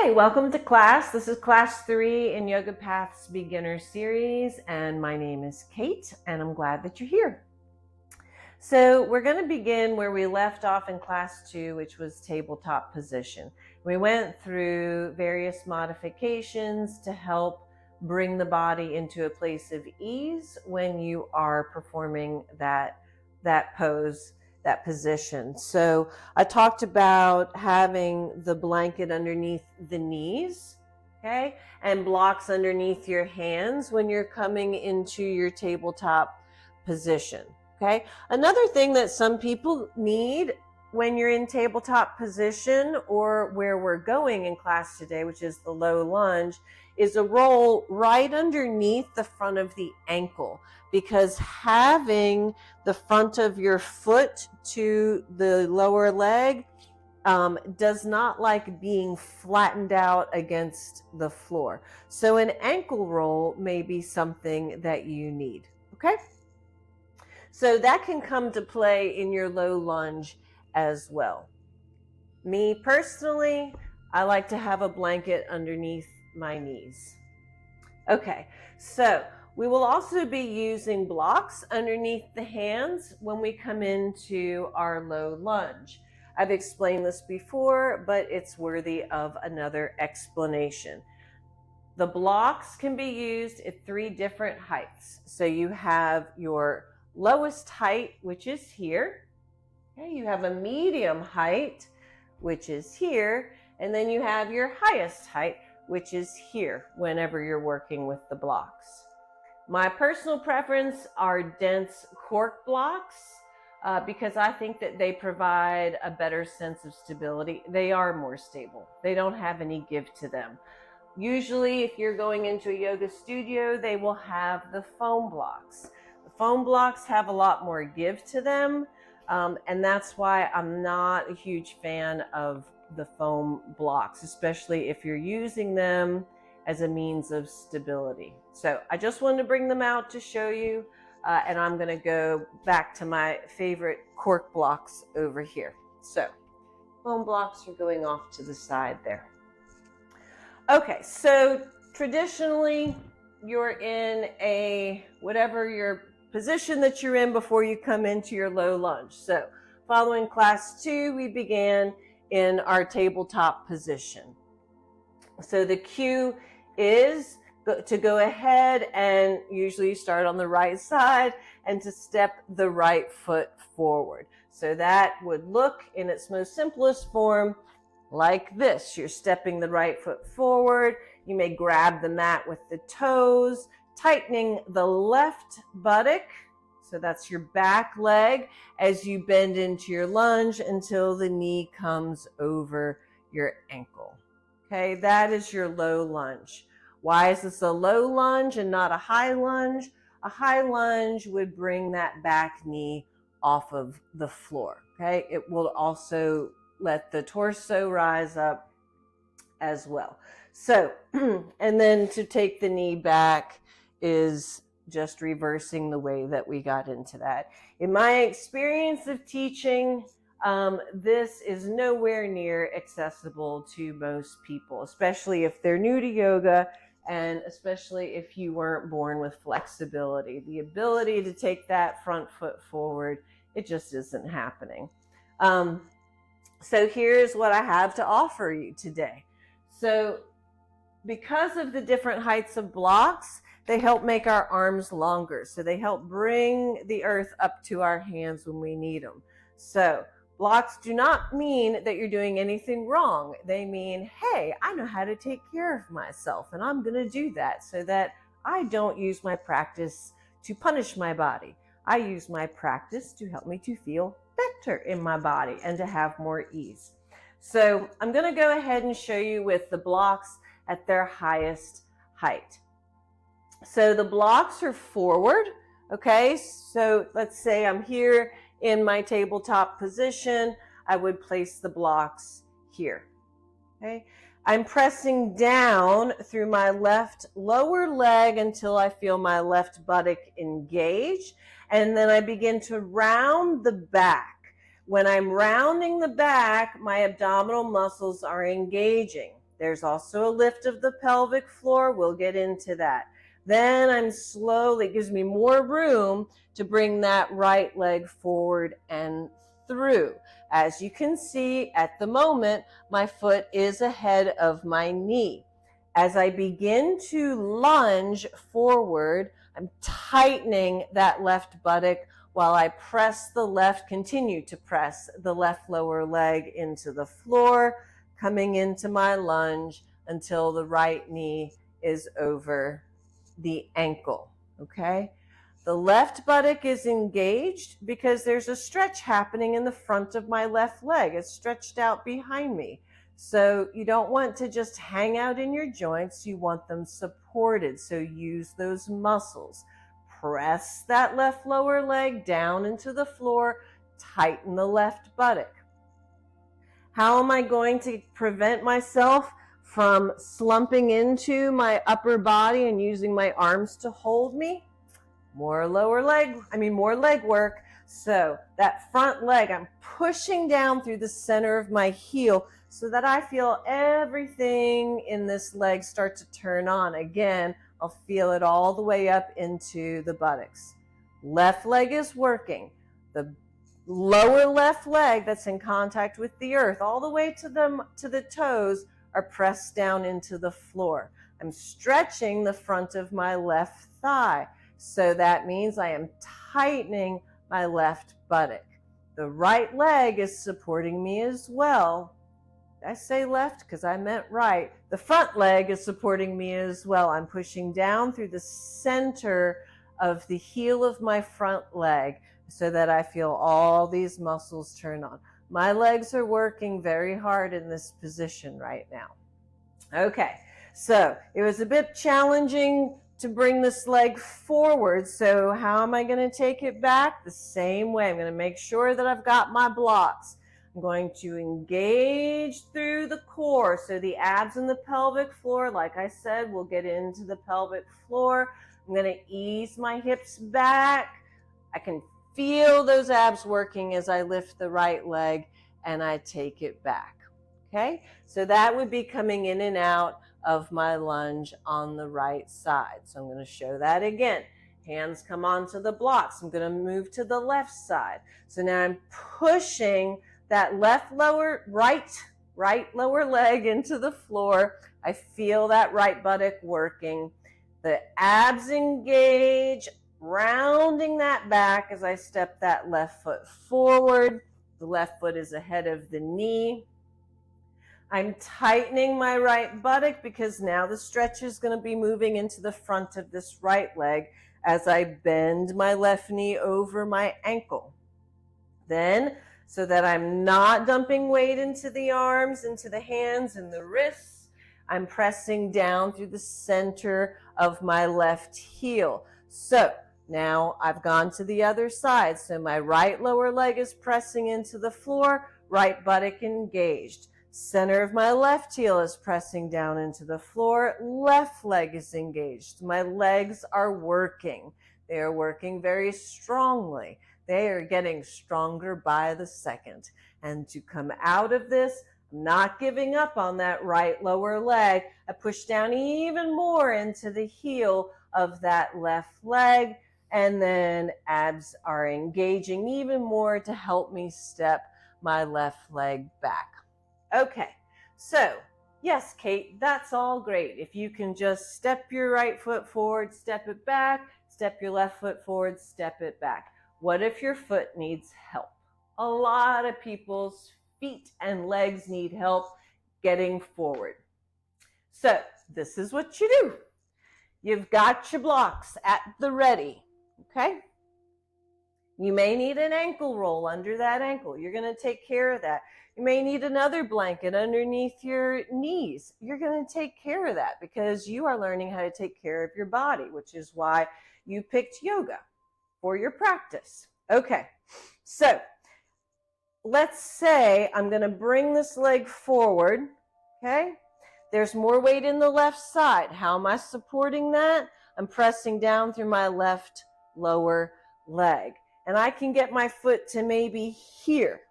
Hey, welcome to class. This is class 3 in Yoga Path's beginner series, and my name is Kate, and I'm glad that you're here. So we're going to begin where we left off in class 2, which was tabletop position. We went through various modifications to help bring the body into a place of ease when you are performing that pose, that position. So I talked about having the blanket underneath the knees, okay, and blocks underneath your hands when you're coming into your tabletop position, okay. Another thing that some people need when you're in tabletop position, or where we're going in class today, which is the low lunge, is a roll right underneath the front of the ankle, because having the front of your foot to the lower leg does not like being flattened out against the floor. So an ankle roll may be something that you need, okay? So that can come to play in your low lunge as well. Me personally, I like to have a blanket underneath my knees. Okay, so we will also be using blocks underneath the hands when we come into our low lunge. I've explained this before, but it's worthy of another explanation. The blocks can be used at 3 different heights. So you have your lowest height, which is here. Okay, you have a medium height, which is here, and then you have your highest height, which is here whenever you're working with the blocks. My personal preference are dense cork blocks because I think that they provide a better sense of stability. They are more stable. They don't have any give to them. Usually, if you're going into a yoga studio, they will have the foam blocks. The foam blocks have a lot more give to them, and that's why I'm not a huge fan of the foam blocks, especially if you're using them as a means of stability. So I just wanted to bring them out to show you, and I'm going to go back to my favorite cork blocks over here. So foam blocks are going off to the side there. Okay, so traditionally you're in whatever your position that you're in before you come into your low lunge. So following class 2, we began in our tabletop position. So the cue is to go ahead and usually start on the right side and to step the right foot forward. So that would look in its most simplest form like this. You're stepping the right foot forward. You may grab the mat with the toes, tightening the left buttock. So that's your back leg as you bend into your lunge until the knee comes over your ankle. Okay, that is your low lunge. Why is this a low lunge and not a high lunge? A high lunge would bring that back knee off of the floor. Okay, it will also let the torso rise up as well. So, and then to take the knee back is just reversing the way that we got into that. In my experience of teaching, this is nowhere near accessible to most people, especially if they're new to yoga, and especially if you weren't born with flexibility. The ability to take that front foot forward, it just isn't happening. So here's what I have to offer you today. So because of the different heights of blocks, they help make our arms longer. So they help bring the earth up to our hands when we need them. So blocks do not mean that you're doing anything wrong. They mean, hey, I know how to take care of myself, and I'm going to do that so that I don't use my practice to punish my body. I use my practice to help me to feel better in my body and to have more ease. So I'm going to go ahead and show you with the blocks at their highest height. So the blocks are forward, okay? So let's say I'm here in my tabletop position. I would place the blocks here, okay? I'm pressing down through my left lower leg until I feel my left buttock engage, and then I begin to round the back. When I'm rounding the back, my abdominal muscles are engaging. There's also a lift of the pelvic floor. We'll get into that. Then I'm slowly, it gives me more room to bring that right leg forward and through. As you can see at the moment, my foot is ahead of my knee. As I begin to lunge forward, I'm tightening that left buttock while I continue to press the left lower leg into the floor, coming into my lunge until the right knee is over the ankle, okay? The left buttock is engaged because there's a stretch happening in the front of my left leg. It's stretched out behind me. So you don't want to just hang out in your joints. You want them supported. So use those muscles. Press that left lower leg down into the floor. Tighten the left buttock. How am I going to prevent myself from slumping into my upper body and using my arms to hold me? More leg work. So that front leg, I'm pushing down through the center of my heel so that I feel everything in this leg start to turn on. Again, I'll feel it all the way up into the buttocks. Left leg is working. The lower left leg that's in contact with the earth, all the way to the toes, are pressed down into the floor. I'm stretching the front of my left thigh. So that means I am tightening my left buttock. The right leg is supporting me as well. I say left because I meant right. The front leg is supporting me as well. I'm pushing down through the center of the heel of my front leg so that I feel all these muscles turn on. My legs are working very hard in this position right now. Okay, so it was a bit challenging to bring this leg forward. So how am I going to take it back? The same way. I'm going to make sure that I've got my blocks. I'm going to engage through the core. So the abs and the pelvic floor, like I said, we'll get into the pelvic floor. I'm going to ease my hips back. I can feel those abs working as I lift the right leg and I take it back. Okay, so that would be coming in and out of my lunge on the right side. So I'm going to show that again. Hands come onto the blocks. I'm going to move to the left side. So now I'm pushing that right lower leg into the floor. I feel that right buttock working. The abs engage, rounding that back as I step that left foot forward. The left foot is ahead of the knee. I'm tightening my right buttock because now the stretch is going to be moving into the front of this right leg as I bend my left knee over my ankle. Then, so that I'm not dumping weight into the arms, into the hands and the wrists, I'm pressing down through the center of my left heel. So now I've gone to the other side. So my right lower leg is pressing into the floor, right buttock engaged. Center of my left heel is pressing down into the floor. Left leg is engaged. My legs are working. They are working very strongly. They are getting stronger by the second. And to come out of this, I'm not giving up on that right lower leg. I push down even more into the heel of that left leg. And then abs are engaging even more to help me step my left leg back. Okay, so yes, Kate, that's all great. If you can just step your right foot forward, step it back, step your left foot forward, step it back. What if your foot needs help? A lot of people's feet and legs need help getting forward. So this is what you do. You've got your blocks at the ready, okay? You may need an ankle roll under that ankle. You're going to take care of that. You may need another blanket underneath your knees. You're going to take care of that because you are learning how to take care of your body, which is why you picked yoga for your practice. Okay, so let's say I'm going to bring this leg forward, okay? There's more weight in the left side. How am I supporting that? I'm pressing down through my left lower leg. And I can get my foot to maybe here.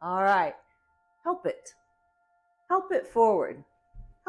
All right, help it forward.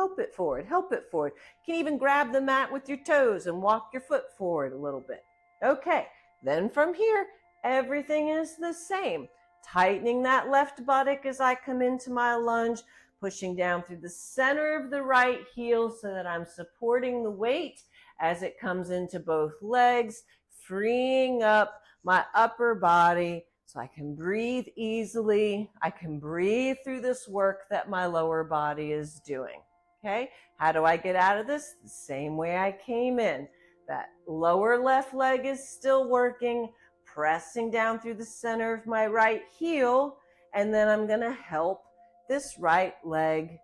help it forward, help it forward. You can even grab the mat with your toes and walk your foot forward a little bit. Okay, then from here, everything is the same. Tightening that left buttock as I come into my lunge, pushing down through the center of the right heel so that I'm supporting the weight as it comes into both legs, freeing up my upper body so I can breathe easily. I can breathe through this work that my lower body is doing. Okay, how do I get out of this? The same way I came in. That lower left leg is still working, pressing down through the center of my right heel, and then I'm going to help this right leg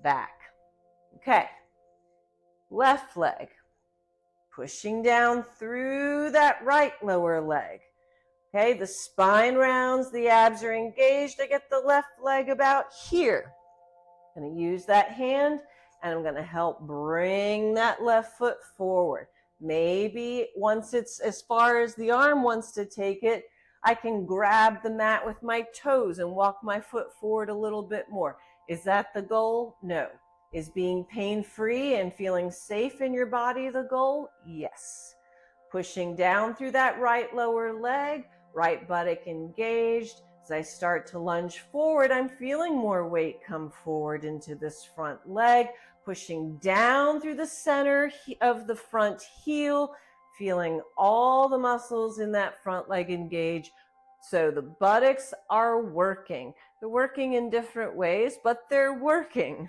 back. Okay, left leg, pushing down through that right lower leg. Okay, the spine rounds, the abs are engaged. I get the left leg about here. I'm going to use that hand, and I'm going to help bring that left foot forward. Maybe once it's as far as the arm wants to take it, I can grab the mat with my toes and walk my foot forward a little bit more. Is that the goal? No. Is being pain-free and feeling safe in your body the goal? Yes. Pushing down through that right lower leg, right buttock engaged. As I start to lunge forward, I'm feeling more weight come forward into this front leg, pushing down through the center of the front heel, feeling all the muscles in that front leg engage. So the buttocks are working. They're working in different ways, but they're working.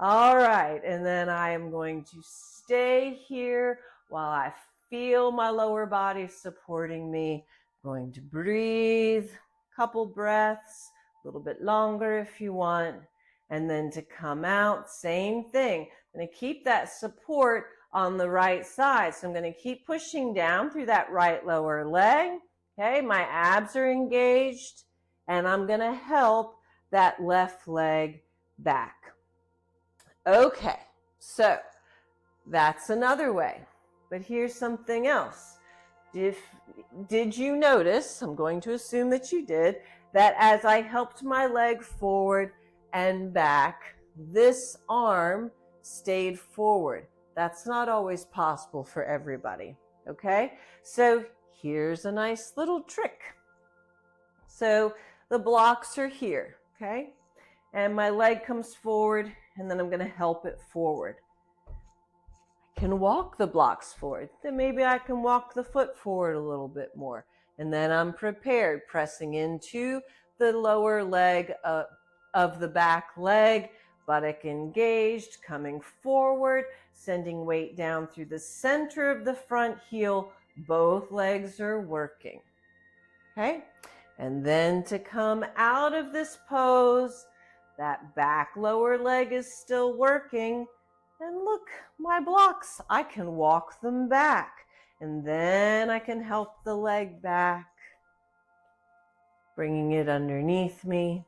All right, and then I am going to stay here while I feel my lower body supporting me. I'm going to breathe, a couple breaths, a little bit longer if you want, and then to come out, same thing. I'm going to keep that support on the right side. So I'm going to keep pushing down through that right lower leg. Okay, my abs are engaged, and I'm going to help that left leg back. Okay, so that's another way. But here's something else. Did you notice, I'm going to assume that you did, that as I helped my leg forward and back, this arm stayed forward? That's not always possible for everybody, okay? So here's a nice little trick. So the blocks are here, okay? And my leg comes forward, and then I'm going to help it forward. I can walk the blocks forward. Then maybe I can walk the foot forward a little bit more. And then I'm prepared, pressing into the lower leg of the back leg, buttock engaged, coming forward, sending weight down through the center of the front heel. Both legs are working. Okay? And then to come out of this pose, that back lower leg is still working. And look, my blocks, I can walk them back. And then I can help the leg back, bringing it underneath me.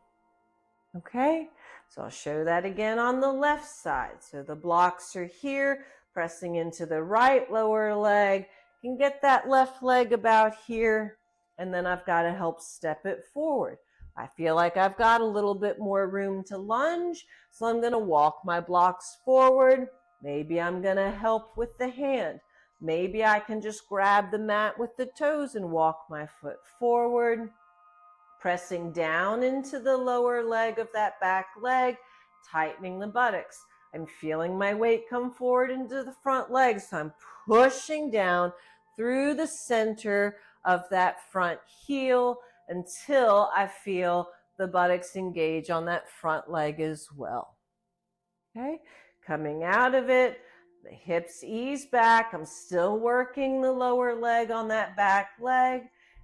Okay, so I'll show that again on the left side. So the blocks are here, pressing into the right lower leg. You can get that left leg about here, and then I've got to help step it forward. I feel like I've got a little bit more room to lunge, so I'm going to walk my blocks forward. Maybe I'm going to help with the hand. Maybe I can just grab the mat with the toes and walk my foot forward, pressing down into the lower leg of that back leg, tightening the buttocks. I'm feeling my weight come forward into the front leg, so I'm pushing down through the center of that front heel until I feel the buttocks engage on that front leg as well. Okay, coming out of it, the hips ease back. I'm still working the lower leg on that back leg,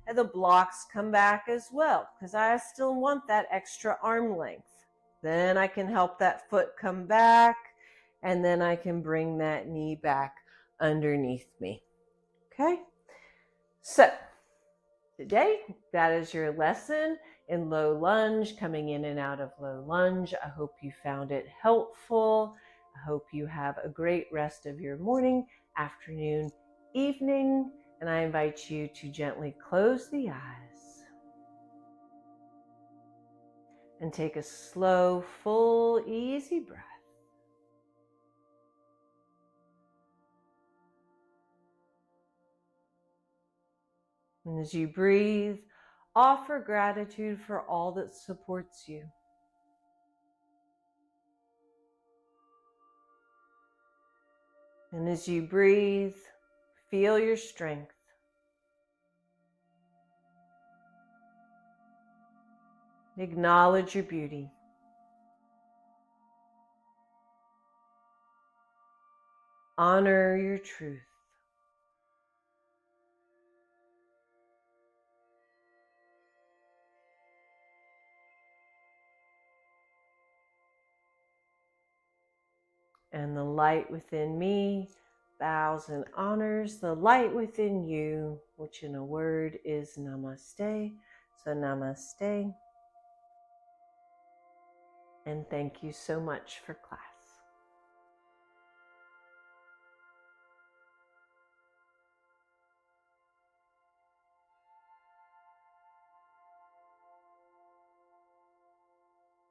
and the blocks come back as well because I still want that extra arm length. Then I can help that foot come back, and then I can bring that knee back underneath me. Okay, so today, that is your lesson in low lunge, coming in and out of low lunge. I hope you found it helpful. I hope you have a great rest of your morning, afternoon, evening, and I invite you to gently close the eyes and take a slow, full, easy breath. And as you breathe, offer gratitude for all that supports you. And as you breathe, feel your strength. Acknowledge your beauty. Honor your truth. And the light within me bows and honors the light within you, which in a word is namaste. So namaste. And thank you so much for class.